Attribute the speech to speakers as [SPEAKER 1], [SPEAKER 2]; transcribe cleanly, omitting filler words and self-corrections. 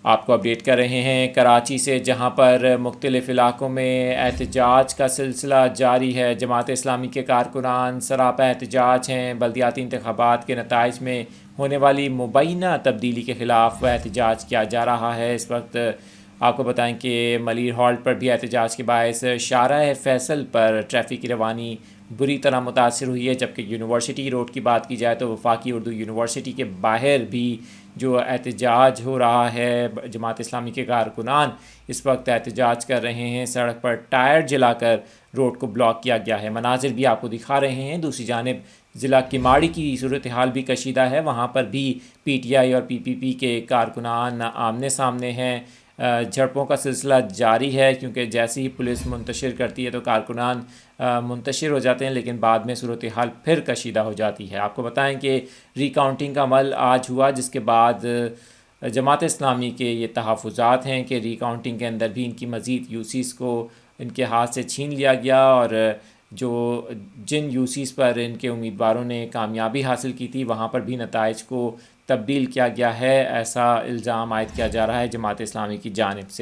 [SPEAKER 1] آپ کو اپڈیٹ کر رہے ہیں کراچی سے، جہاں پر مختلف علاقوں میں احتجاج کا سلسلہ جاری ہے۔ جماعت اسلامی کے کارکنان سراپا احتجاج ہیں۔ بلدیاتی انتخابات کے نتائج میں ہونے والی مبینہ تبدیلی کے خلاف احتجاج کیا جا رہا ہے۔ اس وقت آپ کو بتائیں کہ ملیر ہالٹ پر بھی احتجاج کے باعث شارع فیصل پر ٹریفک کی روانی بری طرح متاثر ہوئی ہے، جبکہ یونیورسٹی روڈ کی بات کی جائے تو وفاقی اردو یونیورسٹی کے باہر بھی جو احتجاج ہو رہا ہے، جماعت اسلامی کے کارکنان اس وقت احتجاج کر رہے ہیں۔ سڑک پر ٹائر جلا کر روڈ کو بلاک کیا گیا ہے۔ مناظر بھی آپ کو دکھا رہے ہیں۔ دوسری جانب ضلع کماڑی کی صورتحال بھی کشیدہ ہے، وہاں پر بھی پی ٹی آئی اور پی پی پی کے کارکنان آمنے سامنے ہیں۔ جھڑپوں کا سلسلہ جاری ہے، کیونکہ جیسے ہی پولیس منتشر کرتی ہے تو کارکنان منتشر ہو جاتے ہیں، لیکن بعد میں صورتحال پھر کشیدہ ہو جاتی ہے۔ آپ کو بتائیں کہ ری کاؤنٹنگ کا عمل آج ہوا، جس کے بعد جماعت اسلامی کے یہ تحفظات ہیں کہ ری کاؤنٹنگ کے اندر بھی ان کی مزید یوسیز کو ان کے ہاتھ سے چھین لیا گیا، اور جن یوسیز پر ان کے امیدواروں نے کامیابی حاصل کی تھی وہاں پر بھی نتائج کو تبدیل کیا گیا ہے، ایسا الزام عائد کیا جا رہا ہے جماعت اسلامی کی جانب سے۔